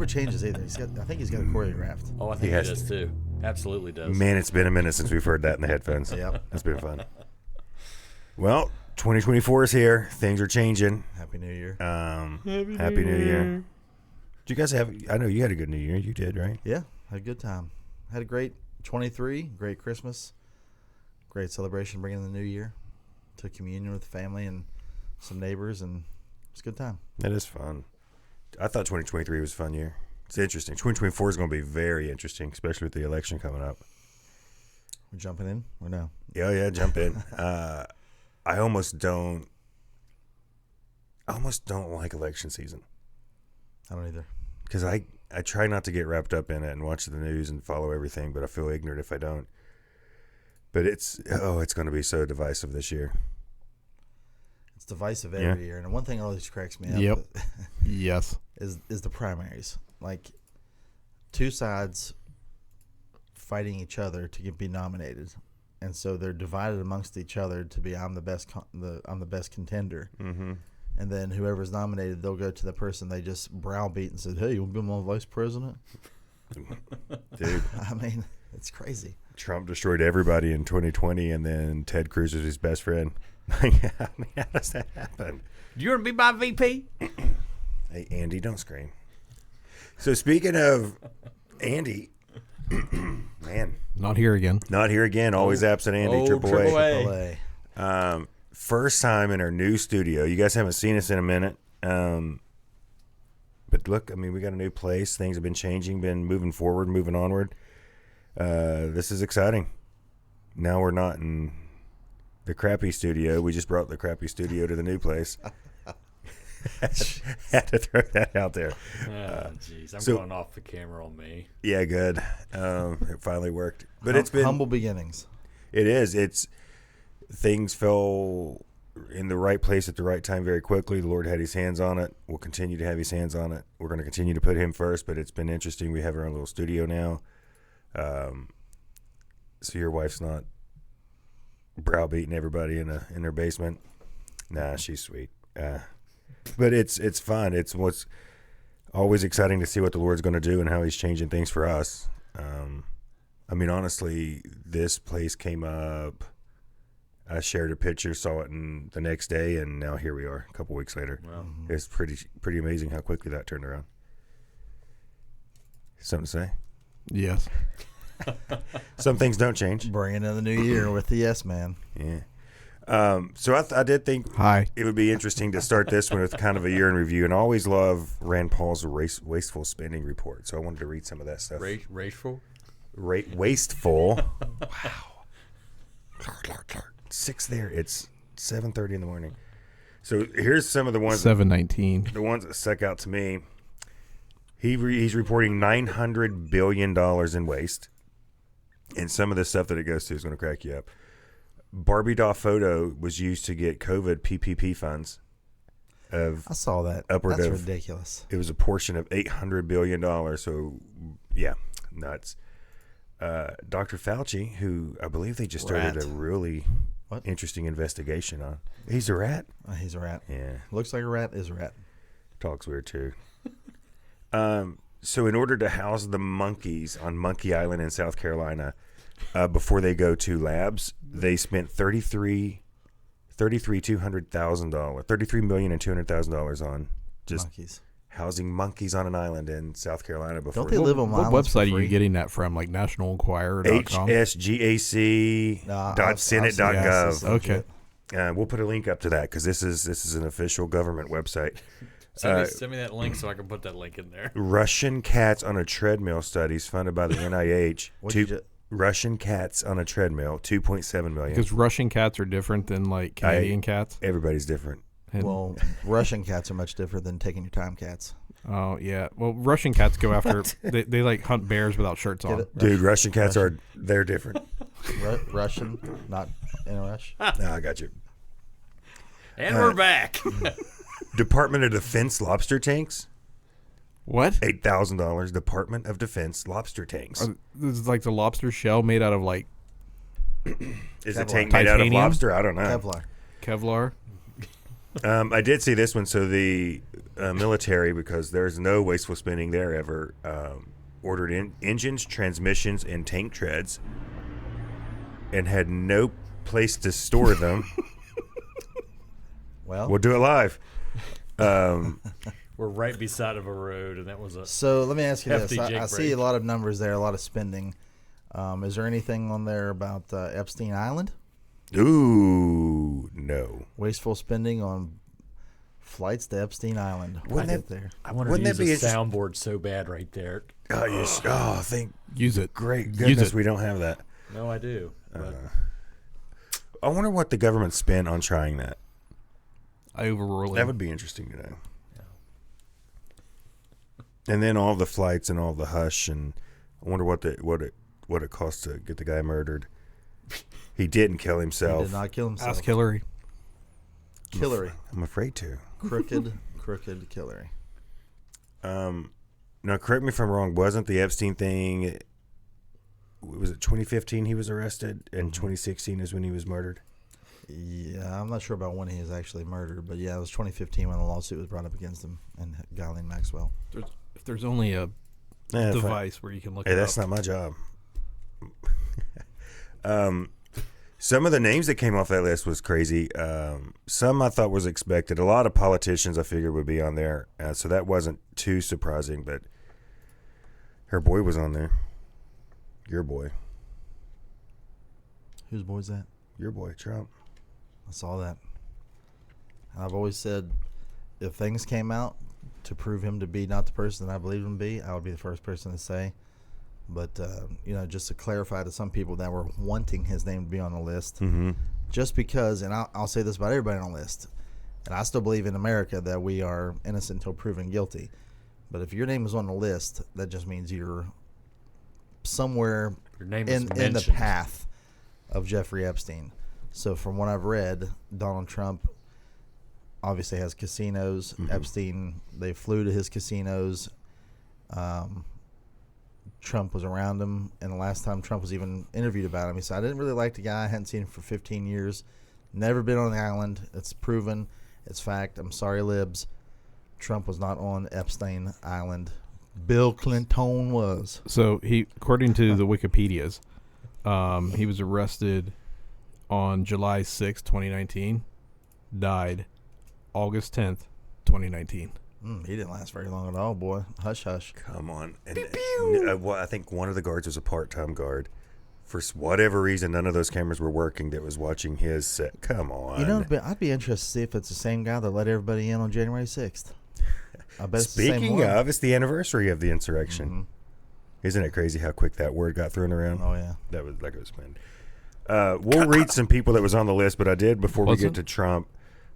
changes either. I think he's got it choreographed. Oh, I think he does too. Absolutely does. Man, it's been a minute since we've heard that in the headphones. Yep. It's been fun. Well, 2024 is here. Things are changing. Happy New Year. Happy New Year. Did you guys have, I know you had a good New Year. You did, right? Yeah, had a good time. Had a great 23, great Christmas, great celebration bringing in the New Year. Took communion with the family and some neighbors, and it was a good time. That is fun. I thought 2023 was a fun year. It's interesting. 2024 is going to be very interesting, especially with the election coming up. We're jumping in or no? Yeah, jump in. I almost don't like election season. I don't either. Because I try not to get wrapped up in it and watch the news and follow everything, but I feel ignorant if I don't. But it's going to be so divisive this year. It's divisive every year, and one thing always cracks me up. Yep. Yes. Is the primaries. Like, two sides fighting each other to be nominated, and so they're divided amongst each other to be I'm the best contender. Mm-hmm. And then whoever's nominated, they'll go to the person they just browbeat and said, "Hey, you want to be my vice president?" Dude, I mean, it's crazy. Trump destroyed everybody in 2020, and then Ted Cruz is his best friend. I mean, how does that happen? Do you want to be my VP? Hey, Andy, don't scream. So speaking of Andy, man, Not here again. not here again. Always absent Andy. Triple Triple A. LA. First time in our new studio. You guys haven't seen us in a minute. But look, I mean, we got a new place. Things have been changing, been moving forward, moving onward. This is exciting. Now we're not in the crappy studio. We just brought the crappy studio to the new place. Had to throw that out there. Oh, jeez. I'm so- going off the camera on me. Yeah, good. It finally worked. But it's been humble beginnings. It is. Things fell in the right place at the right time very quickly. The Lord had his hands on it. We'll continue to have his hands on it. We're going to continue to put him first, but it's been interesting. We have our own little studio now. So your wife's not browbeating everybody in their basement. Nah, she's sweet. But it's fun. It's what's always exciting to see what the Lord's going to do and how he's changing things for us. I mean, honestly, this place came up. I shared a picture, saw it the next day, and now here we are a couple weeks later. Wow. It's pretty amazing how quickly that turned around. Something to say? Yes. Some things don't change. Bringing in the new year with the yes man. Yeah. So I did think Hi. it would be interesting to start this one with kind of a year in review, and I always love Rand Paul's wasteful spending report. So I wanted to read some of that stuff. Rageful? Wasteful. Wow. 6 there. It's 7:30 in the morning. So here's some of the ones. 719. The ones that stuck out to me. He's reporting $900 billion in waste, and some of the stuff that it goes to is going to crack you up. Barbie doll photo was used to get COVID PPP funds. I saw that. Upward That's of- ridiculous. It was a portion of $800 billion. So, yeah, nuts. Dr. Fauci, who I believe they just started Rat. a really interesting investigation on. He's a rat? He's a rat. Yeah. Looks like a rat, is a rat. Talks weird, too. So in order to house the monkeys on Monkey Island in South Carolina, before they go to labs, they spent $33,200,000 on just Monkeys. housing monkeys on an island in South Carolina before. Don't they live on What islands for website are free? you getting that from? Like nationalenquirer.com? hsgac.senate.gov. Okay. We'll put a link up to that because this is an official government website. Send me that link so I can put that link in there. Russian cats on a treadmill studies funded by the NIH. Russian cats on a treadmill, $2.7 million. Because Russian cats are different than like Canadian cats. Everybody's different. And- Well, Russian cats are much different than taking your time cats. Oh yeah. Well, Russian cats go after they like hunt bears without shirts on. Dude, Russian cats they're different. Russian, not in a rush. No, I got you. And we're back. Department of Defense lobster tanks, What? $8,000. Department of Defense lobster tanks. This is like the lobster shell made out of like Is the Kevlar. tank made out of Titanium? lobster? I don't know. Kevlar. Kevlar. I did see this one. So the military, because there's no wasteful spending there ever, ordered engines, transmissions, and tank treads, and had no place to store them. Well, We'll do it live. We're right beside of a road, and that was a. so let me ask you this. Hefty I jake see a break. lot of numbers there, a lot of spending. Is there anything on there about Epstein Island? Ooh, no. Wasteful spending on flights to Epstein Island. Wouldn't Right that- there. I want to Wouldn't use that be a interest- soundboard so bad right there. Oh, yes. Oh, thank Use it. great Use goodness it. we don't have that. No, I do. But I wonder what the government spent on trying that. I overrule That it. would be interesting to know. And then all the flights and all the hush, and I wonder what it cost to get the guy murdered. He didn't kill He himself. did not kill himself. Ask Hillary. Hillary. I'm afraid to. Crooked Hillary. Now, correct me if I'm wrong. Wasn't the Epstein thing? Was it 2015 he was arrested, and 2016 is when he was murdered? Yeah, I'm not sure about when he was actually murdered, but yeah, it was 2015 when the lawsuit was brought up against him and Ghislaine Maxwell. If there's only a Yeah, device where you can look Hey, it that's up. not my job. Some of the names that came off that list was crazy. Some I thought was expected. A lot of politicians I figured would be on there, so that wasn't too surprising. But her boy was on there. Your boy. Whose boy's that? Your boy, Trump. I saw that. And I've always said if things came out to prove him to be not the person that I believe him to be, I would be the first person to say. But, just to clarify to some people that were wanting his name to be on the list, just because, and I'll say this about everybody on the list, and I still believe in America that we are innocent until proven guilty. But if your name is on the list, that just means you're somewhere your name is in the mentioned. path of Jeffrey Epstein. So from what I've read, Donald Trump obviously has casinos. Epstein, they flew to his casinos. Trump was around him, and the last time Trump was even interviewed about him, he said, I didn't really like the guy. I hadn't seen him for 15 years. Never been on the island. It's proven. It's fact. I'm sorry, libs. Trump was not on Epstein Island. Bill Clinton was. So according to the Wikipedias, he was arrested on July 6, 2019, died August 10th, 2019. He didn't last very long at all, boy. Hush, hush. Come on. And, I think one of the guards was a part-time guard. For whatever reason, none of those cameras were working that was watching his set. Come on. I'd be interested to see if it's the same guy that let everybody in on January 6th. I bet it's the same Speaking one. of, it's the anniversary of the insurrection. Isn't it crazy how quick that word got thrown around? Oh, yeah. That was like it was planned. We'll read some people that was on the list, but I did before we get to Trump.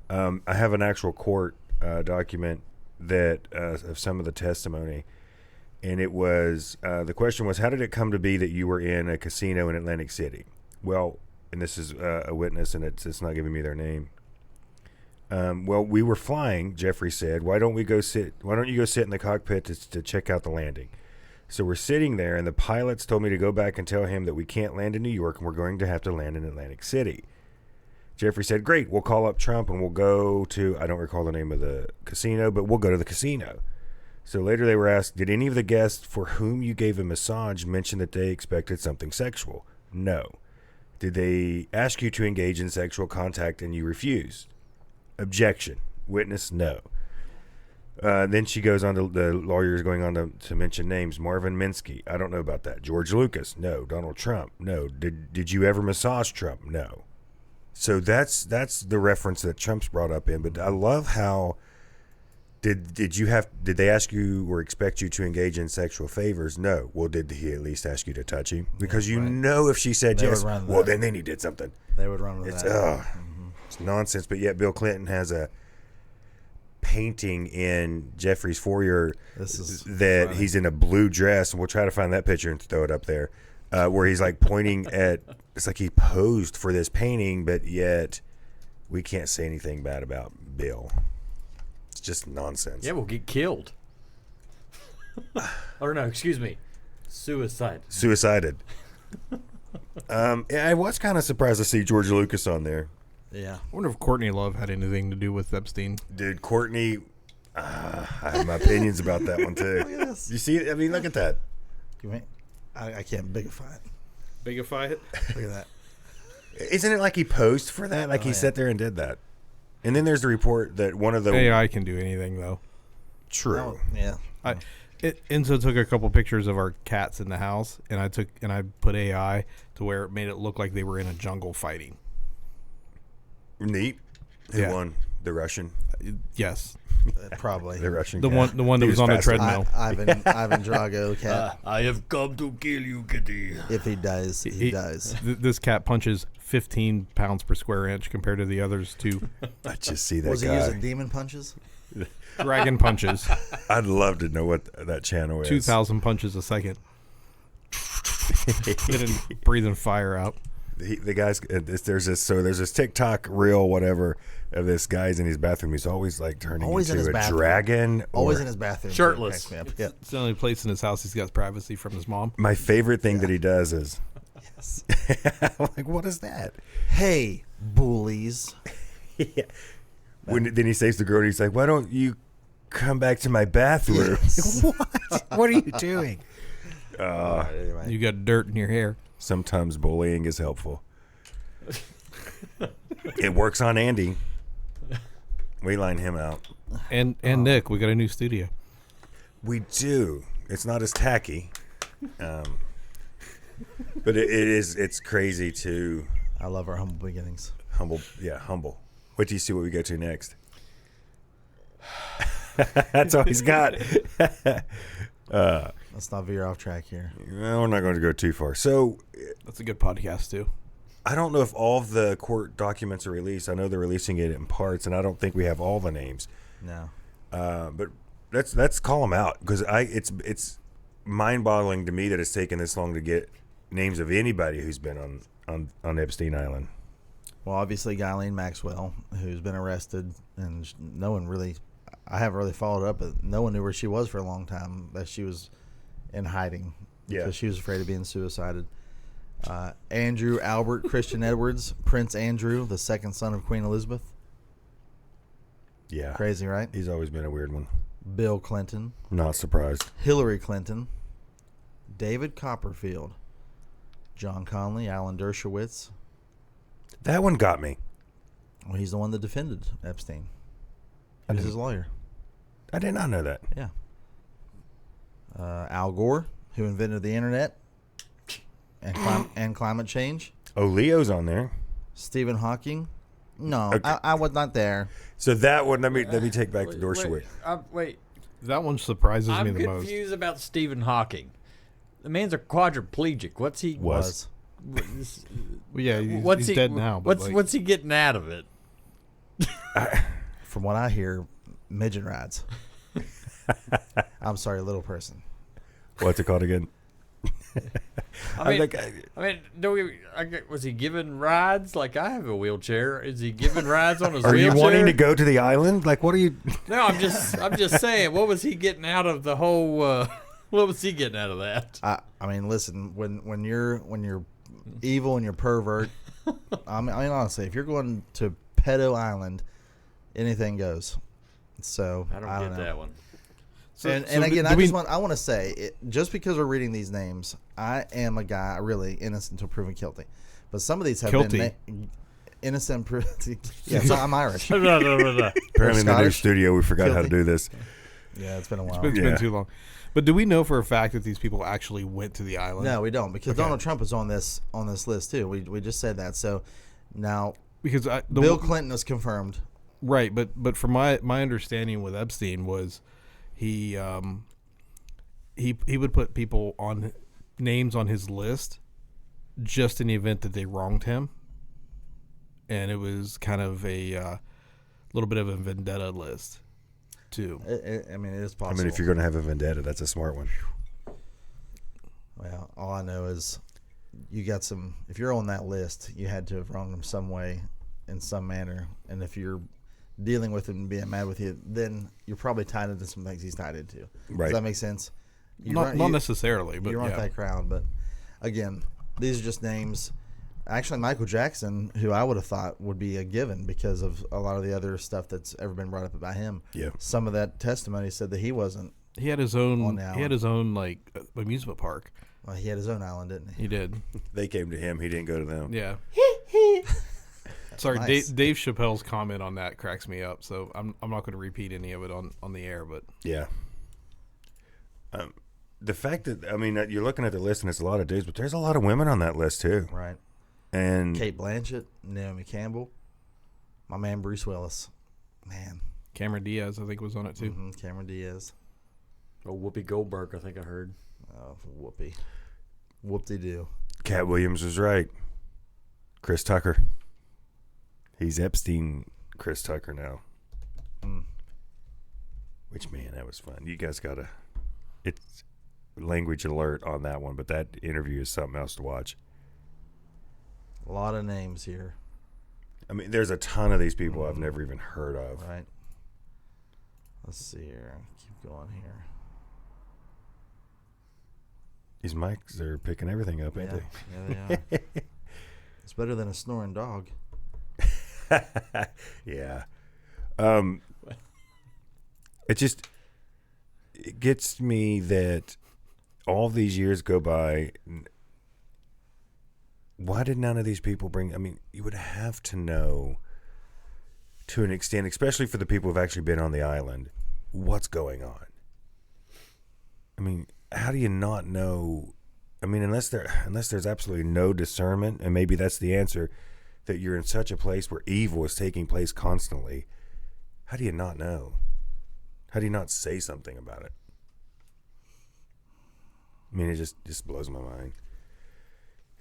I have an actual court document that of some of the testimony, and it was the question was, how did it come to be that you were in a casino in Atlantic City? Well, and this is a witness, and it's not giving me their name. Well, we were flying. Jeffrey said, why don't you go sit in the cockpit to check out the landing? So we're sitting there, and the pilots told me to go back and tell him that we can't land in New York, and we're going to have to land in Atlantic City. Jeffrey said, great, we'll call up Trump, and we'll go to, I don't recall the name of the casino, but we'll go to the casino. So later they were asked, did any of the guests for whom you gave a massage mention that they expected something sexual? No. Did they ask you to engage in sexual contact and you refused? Objection. Witness, no. Then she goes on to, the lawyer is going on to mention names. Marvin Minsky, I don't know about that. George Lucas, no. Donald Trump, no. Did you ever massage Trump? No. So that's the reference that Trump's brought up in. But I love how did they ask you or expect you to engage in sexual favors? No. Well, did he at least ask you to touch him? Because if she said They yes, would run well that. then he did something. They would run with It's that. it's nonsense. But yet Bill Clinton has a painting in Jeffrey's foyer This is that funny. he's in a blue dress, and we'll try to find that picture and throw it up there, where he's like pointing at. It's like he posed for this painting, but yet we can't say anything bad about Bill. It's just nonsense. Yeah, we'll get killed. Or no, excuse me, Suicided. Yeah, I was kind of surprised to see George Lucas on there. Yeah. I wonder if Courtney Love had anything to do with Epstein. Dude, Courtney, I have my opinions about that one too. Look at this. You see it? I mean, look at that. I can't bigify it. Bigify it? Look at that. Isn't it like he posed for that? Like he sat there and did that. And then there's the report that one of the AI can do anything, though. True. Oh, yeah. Enzo took a couple pictures of our cats in the house, and I put AI to where it made it look like they were in a jungle fighting. Neat. Who Yeah. won? The Russian. Yes, Probably. The Russian. the cat. one that He was on the faster. treadmill. Ivan Drago cat. I have come to kill you, kitty. If he dies, he dies. This cat punches 15 pounds per square inch compared to the others two. I just see that Was he guy. using demon punches? Dragon punches, I'd love to know what that channel is. 2,000 punches a second. Getting breathing fire out. The guys, there's this TikTok reel, whatever, of this guy's in his bathroom. He's always like turning Always in into his a bathroom. dragon. Always or- in his bathroom. Shirtless. Cracks me up. Yeah. It's the only place in his house he's got privacy from his mom. My favorite thing that he does is, Yes. I'm like, what is that? Hey, bullies. Yeah. Then he saves the girl and he's like, why don't you come back to my bathroom? Yes. What? What are you doing? Anyway. You got dirt in your hair. Sometimes bullying is helpful. It works on Andy. We line him out. And Nick, we got a new studio. We do. It's not as tacky. But it's crazy to I love our humble beginnings. humble. Wait till you see what we go to next. That's all he's got. Let's not veer off track here. Well, we're not going to go too far. So That's a good podcast too. I don't know if all of the court documents are released. I know they're releasing it in parts, and I don't think we have all the names. No. But let's call them out because it's mind-boggling to me that it's taken this long to get names of anybody who's been on Epstein Island. Well, obviously, Ghislaine Maxwell, who's been arrested, and no one really, I haven't really followed up, but no one knew where she was for a long time, that she was in hiding because she was afraid of being suicided. Andrew Albert Christian Edwards, Prince Andrew, the second son of Queen Elizabeth. Yeah. Crazy, right? He's always been a weird one. Bill Clinton, Not surprised. Hillary Clinton, David Copperfield, John Conley, Alan Dershowitz. That one got me. Well, he's the one that defended Epstein. He was his lawyer. I did not know that. Yeah. Al Gore, who invented the internet and climate change. Oh, Leo's on there. Stephen Hawking. No, Okay. I was not there. So that one, let me take back the Dershowitz. Wait. That one surprises me I'm the most. confused about Stephen Hawking. The man's a quadriplegic. What's he? Was. Well, yeah, he's he dead now. But What's he getting out of it? From what I hear, midget rides. I'm sorry, little person. What's it called again? I mean, was he giving rides? Like I have a wheelchair. Is he giving rides on his Are wheelchair? you wanting to go to the island? Like, what are you? No, I'm just saying. What was he getting out of the whole? What was he getting out of that? I mean, listen, when you're evil and you're pervert, I mean honestly, if you're going to Pedo Island, anything goes. So I don't know. get that one. So, And so again, do we- I want to say, just because we're reading these names, I am a guy really innocent until proven guilty. But some of these have been innocent. Yes, I'm Irish. No. Apparently, in the new Scottish. studio, we forgot how to Guilty. do this. Yeah, it's been a while. It's Yeah. been too long. But do we know for a fact that these people actually went to the island? No, we don't, because Okay. Donald Trump is on this list too. We just said that. So now Because Bill Clinton is confirmed. Right, but from my understanding with Epstein was he would put people on names on his list just in the event that they wronged him, and it was kind of a little bit of a vendetta list too. I mean, it is I possible. mean, if you're going to have a vendetta, that's a smart one. Well, all I know is you got some. If you're on that list, you had to have wronged him some way, in some manner. And if you're dealing with him and being mad with you, then you're probably tied into some things he's tied into. Right. Does that make sense? Not necessarily, but you're on yeah. that crowd. But again, these are just names. Actually, Michael Jackson, who I would have thought would be a given because of a lot of the other stuff that's ever been brought up about him. Yeah. Some of that testimony said that he wasn't. He had his own. On the island. He had his own like amusement park. Well, he had his own island, didn't he? He did. They came to him. He didn't go to them. Yeah. Sorry, Nice. Dave Chappelle's comment on that cracks me up. So I'm not going to repeat any of it on the air. But Yeah. The fact that, I mean, you're looking at the list and it's a lot of dudes, but there's a lot of women on that list too. Right. And Kate Blanchett, Naomi Campbell, my man Bruce Willis. Man. Cameron Diaz, I think, was on it too. Mm-hmm. Cameron Diaz. Oh, Whoopi Goldberg, I think I heard. Oh, whoopee. Whoop-de-doo. Cat Williams was right. Chris Tucker. He's Epstein Chris Tucker now. Mm. Which, man, that was fun. You guys got to, it's language alert on that one, but that interview is something else to watch. A lot of names here. I mean, there's a ton of these people I've never even heard of. Right. Let's see here. Keep going here. These mics are picking everything up, ain't Yeah, yeah, they are. It's better than a snoring dog. they? Yeah. It gets me that all these years go by. Why did none of these people bring? I mean, you would have to know to an extent, especially for the people who've actually been on the island, what's going on. I mean, how do you not know? I mean, unless there's absolutely no discernment, and maybe that's the answer, that you're in such a place where evil is taking place constantly. How do you not know? How do you not say something about it? I mean, it just blows my mind.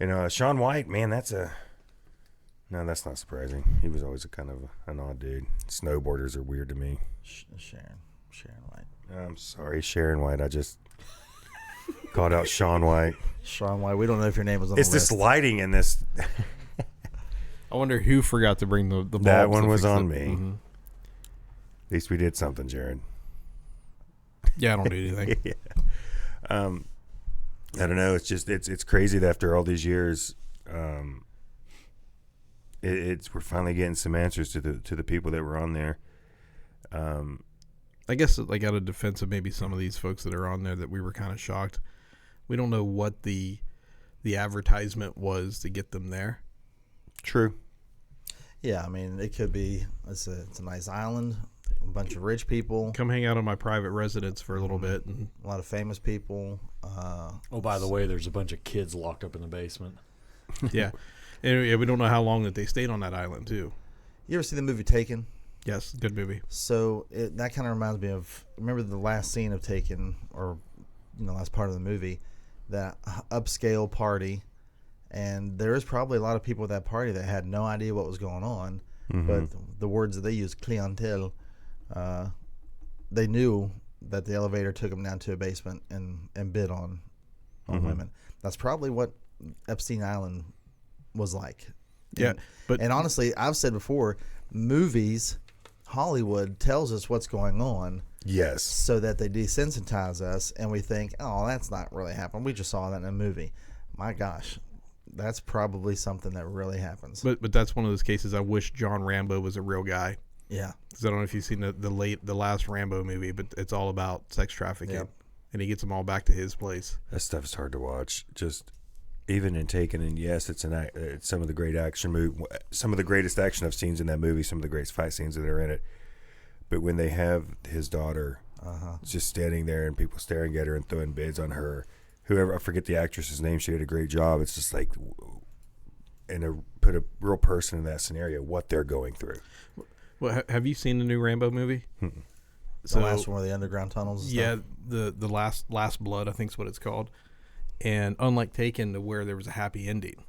And Shaun White, man, that's not surprising. He was always a kind of an odd dude. Snowboarders are weird to me. Sharon White. I'm sorry, Sharon White. I just called out Shaun White. Shaun White. We don't know if your name was on It's the list. this lighting in this. I wonder who forgot to bring the bulbs. That one to was fix on it. me. Mhm. At least we did something, Jared. Yeah, I don't do anything. Yeah. I don't know. It's just it's crazy that after all these years, we're finally getting some answers to the people that were on there. I guess, like, out of defense of maybe some of these folks that are on there, that we were kind of shocked. We don't know what the advertisement was to get them there. True. Yeah, I mean, it could be. It's a nice island, a bunch of rich people, Come hang out on my private residence for a little bit. And a lot of famous people. Oh, by the way, there's a bunch of kids locked up in the basement. yeah, and we don't know how long that they stayed on that island too. You ever see the movie Taken? Yes, good movie. So that kind of reminds me of, remember the last scene of Taken, or last part of the movie, that upscale party, and there is probably a lot of people at that party that had no idea what was going on, but the words that they use, clientele, they knew that the elevator took them down to a basement and bid on women. That's probably what Epstein Island was like. Yeah, And honestly, I've said before, movies, Hollywood tells us what's going on Yes. so that they desensitize us, and we think, oh, that's not really happening. We just saw that in a movie. My gosh, that's probably something that really happens. But that's one of those cases. I wish John Rambo was a real guy. Yeah. Because I don't know if you've seen the last Rambo movie, but it's all about sex trafficking. Yep. And he gets them all back to his place. That stuff is hard to watch. Just even in Taken, and yes, it's some of the great action some of the greatest action I've seen in that movie, some of the greatest fight scenes that are in it. But when they have his daughter just standing there and people staring at her and throwing bids on her, whoever, I forget the actress's name, she did a great job. It's just like, put a real person in that scenario, what they're going through. Well, have you seen the new Rambo movie? The last one with the underground tunnels and Yeah, stuff? the last Blood, I think is what it's called. And unlike Taken, to where there was a happy ending,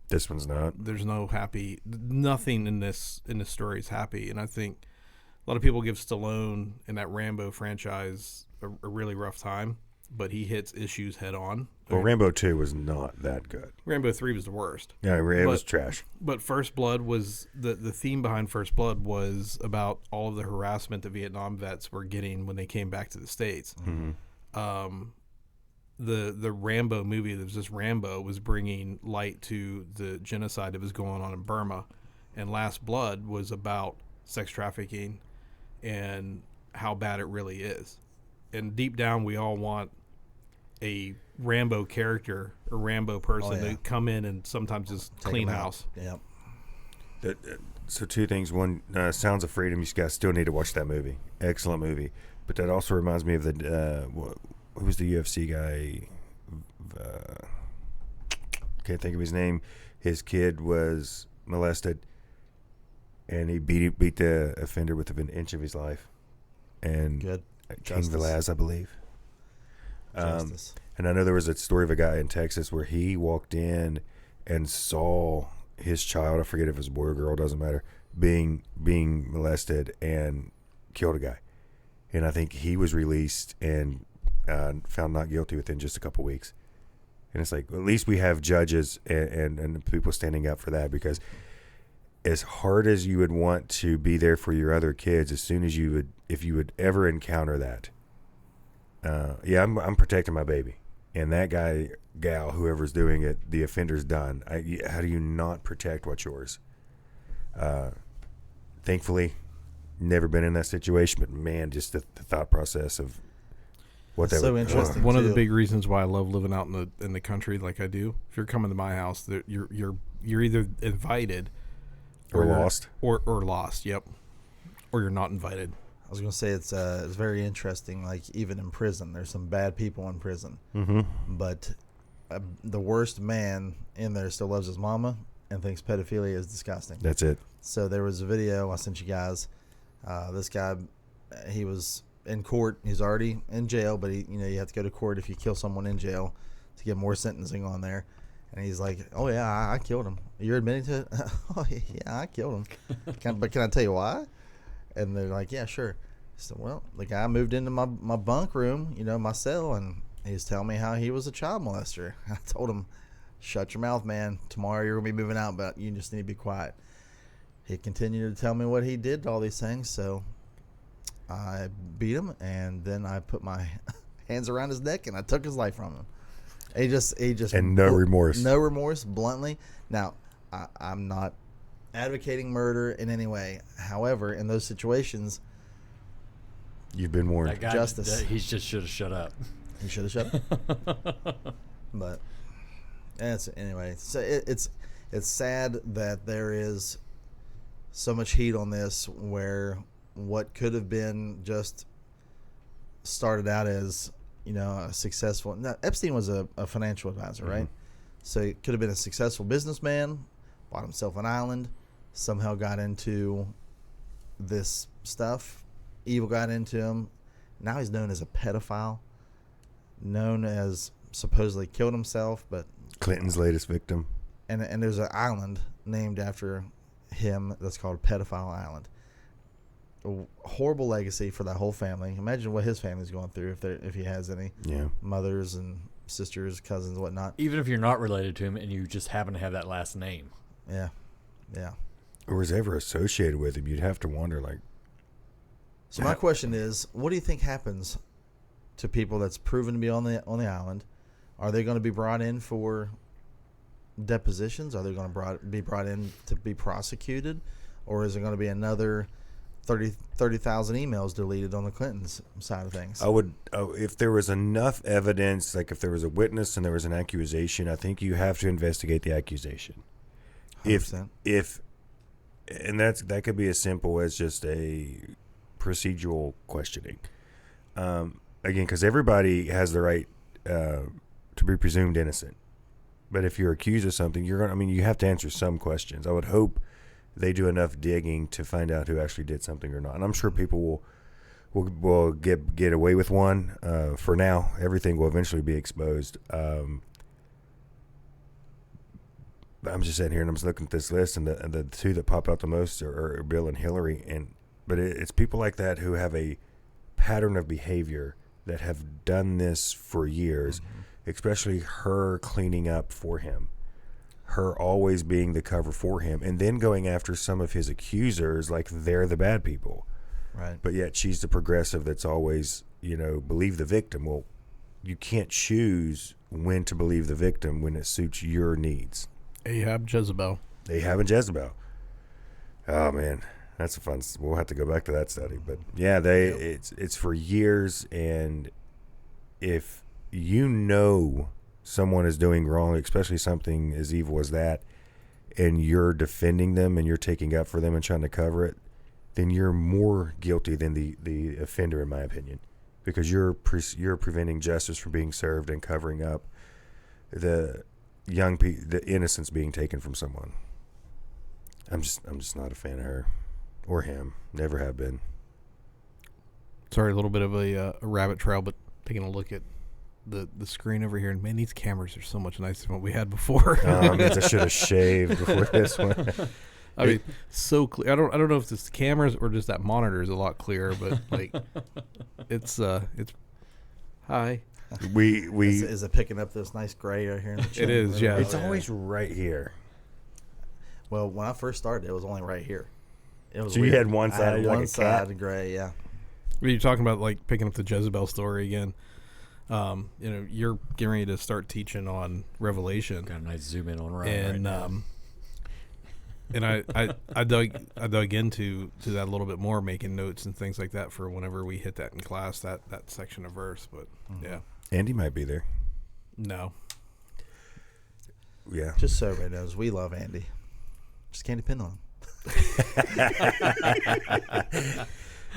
This one's not. there's no happy. Nothing in this story is happy. And I think a lot of people give Stallone in that Rambo franchise a really rough time, but he hits issues head on. Well, Rambo 2 was not that good. Rambo 3 was the worst. Yeah, it was trash. But First Blood was the theme behind First Blood was about all of the harassment that Vietnam vets were getting when they came back to the States. the Rambo movie, that was just Rambo, was bringing light to the genocide that was going on in Burma, and Last Blood was about sex trafficking and how bad it really is. And deep down, we all want a Rambo character or Rambo person to come in and sometimes just clean house. Yep. So two things. One, Sounds of Freedom. You guys still need to watch that movie. Excellent movie. But that also reminds me of the who was the UFC guy? Can't think of his name. His kid was molested, and he beat the offender within an inch of his life. And Good. King Velaz, I believe. Justice. And I know there was a story of a guy in Texas where he walked in and saw his child, I forget if it was a boy or girl, doesn't matter, being molested and killed a guy. And I think he was released and found not guilty within just a couple weeks. And it's like, at least we have judges and people standing up for that, because as hard as you would want to be there for your other kids, as soon as if you would ever encounter that, I'm protecting my baby. And that guy, gal, whoever's doing it, the offender's done. How do you not protect what's yours? Thankfully, never been in that situation, but man, just the thought process of what that so would interesting. One of the big reasons why I love living out in the country like I do. If you're coming to my house, you're either invited or lost, or lost. Yep, or you're not invited. I was gonna say it's very interesting. Like even in prison, there's some bad people in prison, but the worst man in there still loves his mama and thinks pedophilia is disgusting. That's it. So there was a video I sent you guys. This guy, he was in court. He's already in jail, but you have to go to court if you kill someone in jail to get more sentencing on there. And he's like, "Oh yeah, I killed him. You're admitting to it? Oh yeah, I killed him. But can I tell you why?" And they're like, "Yeah, sure." So, well, the guy moved into my bunk room, my cell, and he's telling me how he was a child molester. I told him, "Shut your mouth, man. Tomorrow you're going to be moving out, but you just need to be quiet." He continued to tell me what he did to all these things, so I beat him, and then I put my hands around his neck, and I took his life from him. He just and no remorse. No remorse, bluntly. Now, I'm not advocating murder in any way. However, in those situations, you've been warned. That guy, Justice. He just should have shut up. He should have shut up. But anyway. So it's sad that there is so much heat on this, where what could have been just started out as a successful. Now, Epstein was a financial advisor, right? So he could have been a successful businessman, bought himself an island, somehow got into this stuff. Evil got into him. Now he's known as a pedophile, known as supposedly killed himself, but Clinton's latest victim. And there's an island named after him that's called Pedophile Island. A horrible legacy for that whole family. Imagine what his family's going through if he has any mothers and sisters, cousins, whatnot. Even if you're not related to him and you just happen to have that last name. Yeah. Or was ever associated with him, you'd have to wonder, like. So my question is, what do you think happens to people that's proven to be on the island? Are they going to be brought in for depositions? Are they going to be brought in to be prosecuted? Or is there going to be another 30,000 emails deleted on the Clintons side of things? I would, if there was enough evidence, like if there was a witness and there was an accusation, I think you have to investigate the accusation. 100%. And that could be as simple as just a procedural questioning. Again, because everybody has the right to be presumed innocent. But if you're accused of something, you have to answer some questions. I would hope they do enough digging to find out who actually did something or not. And I'm sure people will get away with one. For now, everything will eventually be exposed. But I'm just sitting here and I'm just looking at this list, and the two that pop out the most are Bill and Hillary. But it's people like that who have a pattern of behavior that have done this for years, especially her cleaning up for him, her always being the cover for him, and then going after some of his accusers like they're the bad people. Right. But yet she's the progressive that's always, believe the victim. Well, you can't choose when to believe the victim when it suits your needs. Ahab, Jezebel. Ahab and Jezebel. Oh man, that's a fun. We'll have to go back to that study, but yeah, it's for years, and if you know someone is doing wrong, especially something as evil as that, and you're defending them and you're taking up for them and trying to cover it, then you're more guilty than the offender, in my opinion, because you're preventing justice from being served and covering up the the innocence being taken from someone. I'm just not a fan of her or him. Never have been. Sorry, a little bit of a rabbit trail, but taking a look at the screen over here, and man, these cameras are so much nicer than what we had before. I should have shaved before this one. I mean, so clear. I don't know if it's the cameras or just that monitor is a lot clearer, but like it's hi. Is it picking up this nice gray right here in the chin? It is, yeah. It's always right here. Well, when I first started, it was only right here. It was so weird. You had one side, I had like one a side cat? gray, yeah. You're talking about like picking up the Jezebel story again. You're getting ready to start teaching on Revelation. Got a nice zoom in on and right now. And I dug into that a little bit more, making notes and things like that for whenever we hit that in class, that section of verse. But yeah, Andy might be there. no, Yeah. Just so everybody knows, we love Andy. Just can't depend on him.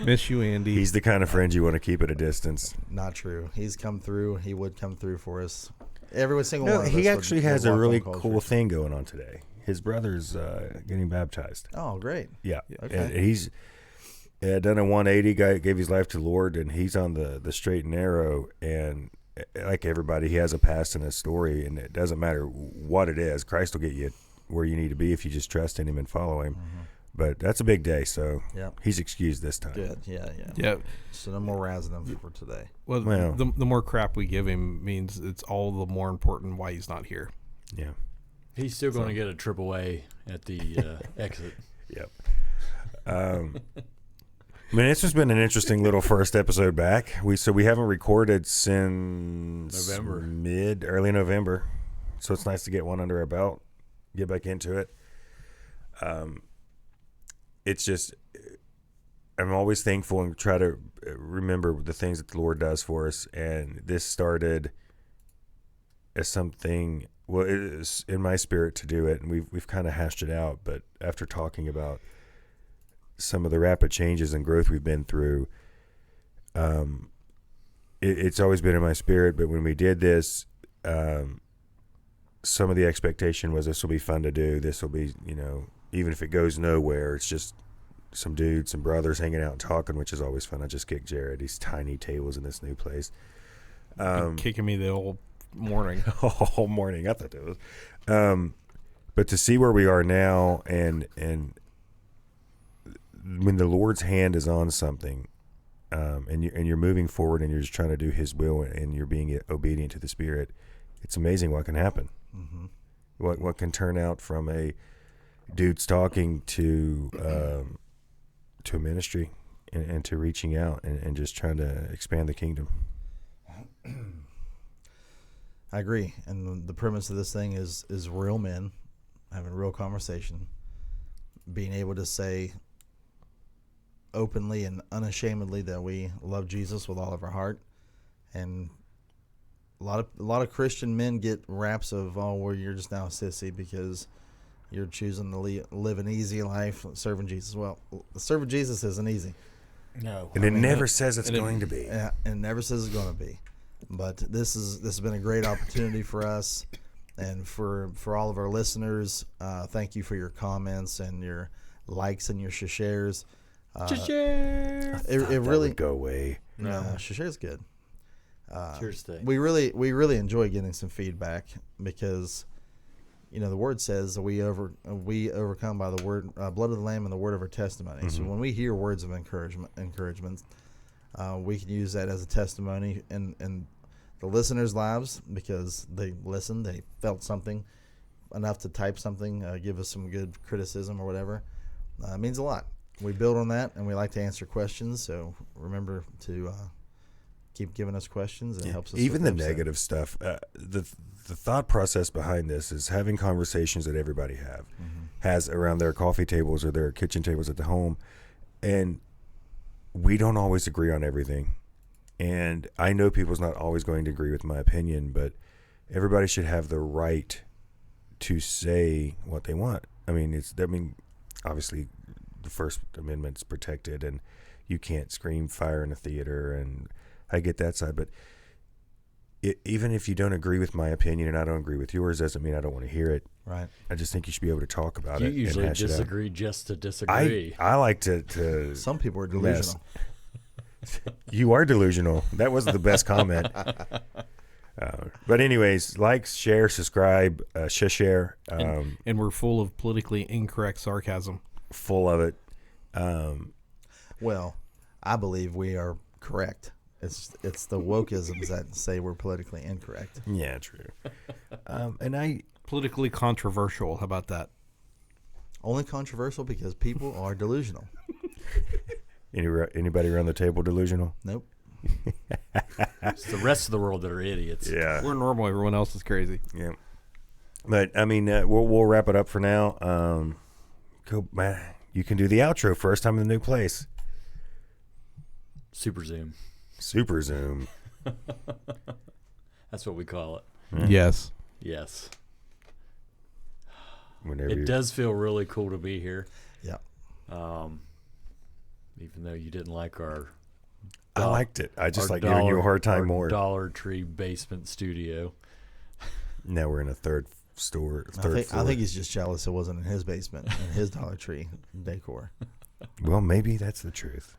miss you, Andy. He's the kind of friend you want to keep at a distance. Not true. He's come through. He would come through for us. Every single No, one of he us actually would has a walk really on culture. cool thing going on today. His brother's getting baptized. Oh, great. Yeah. Okay. And he's done a 180, guy gave his life to the Lord, and he's on the straight and narrow. And like everybody, he has a past and a story, and it doesn't matter what it is. Christ will get you where you need to be if you just trust in him and follow him. Mm-hmm. But that's a big day, so Yep. he's excused this time. Good. Yeah. Yeah. So no more razzing him for today. Well, Well. the more crap we give him means it's all the more important why he's not here. Yeah. He's still going to get a AAA at the exit. Yep. I mean, it's just been an interesting little first episode back. We haven't recorded since early November, so it's nice to get one under our belt, get back into it. It's just, I'm always thankful and try to remember the things that the Lord does for us, and this started as something. Well, it is in my spirit to do it, and we've kind of hashed it out. But after talking about some of the rapid changes and growth we've been through, it's always been in my spirit. But when we did this, some of the expectation was this will be fun to do. This will be, even if it goes nowhere, it's just some dudes, some brothers hanging out and talking, which is always fun. I just kicked Jared. These tiny tables in this new place. Been kicking me the whole morning. All morning. I thought that was. But to see where we are now, and when the Lord's hand is on something, and you're moving forward, and you're just trying to do His will, and you're being obedient to the Spirit, it's amazing what can happen. Mm-hmm. What can turn out from a dude's talking to a ministry and to reaching out and just trying to expand the kingdom. I agree. And the premise of this thing is real men having a real conversation, being able to say openly and unashamedly that we love Jesus with all of our heart. And a lot of Christian men get raps of, oh, well, you're just now a sissy because you're choosing to live an easy life serving Jesus. Well, serving Jesus isn't easy. No. And it never says it's going to be. Yeah, and it never says it's going to be. But this has been a great opportunity for us and for all of our listeners. Thank you for your comments and your likes and your shares. It really would go away. No, share's good. Cheers today. We really enjoy getting some feedback because the word says that we overcome by the word blood of the Lamb and the word of our testimony. Mm-hmm. So when we hear words of encouragement, we can use that as a testimony in the listeners' lives because they listened, they felt something enough to type something, give us some good criticism or whatever. It means a lot. We build on that, and we like to answer questions. So remember to keep giving us questions. It helps us. Even the with negative stuff. The thought process behind this is having conversations that everybody has around their coffee tables or their kitchen tables at the home, and we don't always agree on everything. And I know people's not always going to agree with my opinion, but everybody should have the right to say what they want. I mean, obviously the First Amendment's protected and you can't scream fire in a theater, and I get that side, but even if you don't agree with my opinion and I don't agree with yours, doesn't mean I don't want to hear it. Right. I just think you should be able to talk about You it. usually and disagree just to disagree. I like to Some people are delusional. You are delusional. That was the best comment. But anyways, like, share, subscribe, share. And we're full of politically incorrect sarcasm. Full of it. Well, I believe we are correct. It's the wokeisms that say we're politically incorrect. Yeah, true. And Politically controversial. How about that? Only controversial because people are delusional. Anybody around the table delusional? Nope. It's the rest of the world that are idiots. Yeah. We're normal. Everyone else is crazy. Yeah. But I mean, we'll wrap it up for now. Man, you can do the outro first time in the new place. Super Zoom. Super Zoom. That's what we call it. Yes. Yes. Whenever Does feel really cool to be here. Yeah. Even though you didn't like our... I liked it. I just our like giving you a hard time more. Dollar Tree basement studio. Now we're in a third floor. I think he's just jealous it wasn't in his basement in his Dollar Tree decor. Well, maybe that's the truth.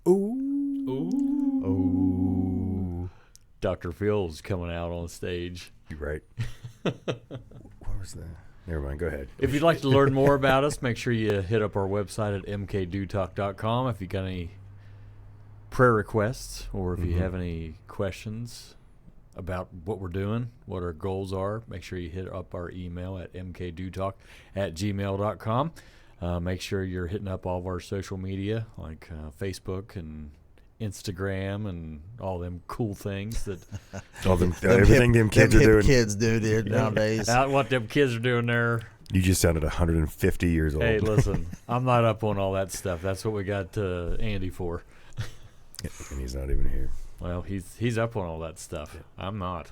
Ooh. Dr. Phil's coming out on stage. You're right. What was that? Never mind. Go ahead. If you'd like to learn more about us, make sure you hit up our website at mkdudetalk.com. If you got any prayer requests or if you have any questions about what we're doing, what our goals are, make sure you hit up our email at mkdudetalk@gmail.com. Make sure you're hitting up all of our social media like Facebook and Instagram and all them cool things that Everything them kids are doing. Kids do nowadays. what them kids are doing there. You just sounded 150 years old. Hey, listen, I'm not up on all that stuff. That's what we got Andy for. And he's not even here. Well, he's up on all that stuff. I'm not.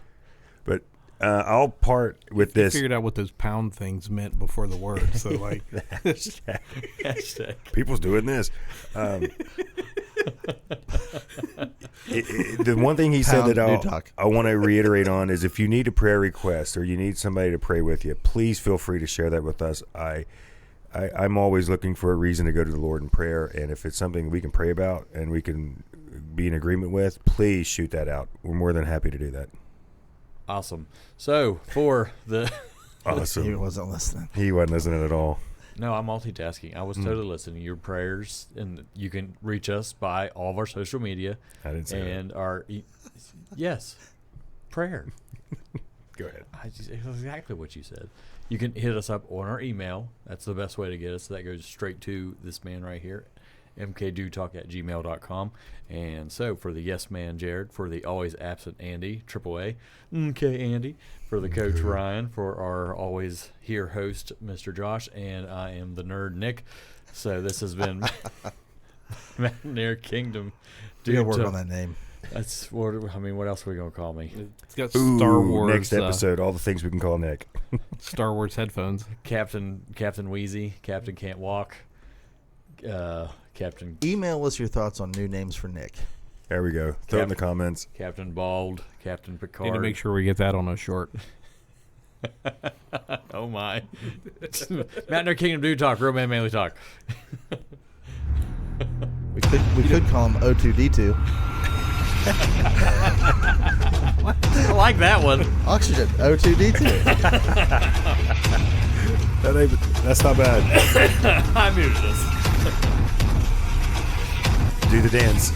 But I'll part with this. Figured out what those pound things meant before the word. So like, Hashtag. People's doing this. The one thing he said that I want to reiterate on is if you need a prayer request or you need somebody to pray with you, please feel free to share that with us. I'm always looking for a reason to go to the Lord in prayer, and if it's something we can pray about and we can be in agreement with, please shoot that out. We're more than happy to do that. Awesome. So for the awesome, He wasn't listening. He wasn't listening at all. No, I'm multitasking. I was totally listening. Your prayers, and you can reach us by all of our social media. I didn't say and our yes, prayer. Go ahead. It was exactly what you said. You can hit us up on our email. That's the best way to get us. That goes straight to this man right here, mkdudetalk@gmail.com. And so for the yes man Jared, for the always absent Andy, AAA, Andy, for the coach Ryan, for our always here host Mr. Josh, and I am the nerd Nick. So this has been Mountaineer Kingdom. You gotta work on that name. That's what I mean. What else are we gonna call me? it's got Star Wars. Next episode, all the things we can call Nick. Star Wars headphones. Captain Wheezy. Captain Can't Walk. Captain Email us your thoughts on new names for Nick. There we go. Throw it in the comments. Captain Bald. Captain Picard. Need to make sure we get that on a short. Oh my! Mountaineer Kingdom Dude Talk, Real Man Manly Talk. We could call him O2D2. I like that one. Oxygen O2D2. That's not bad. I muted us. Do the dance.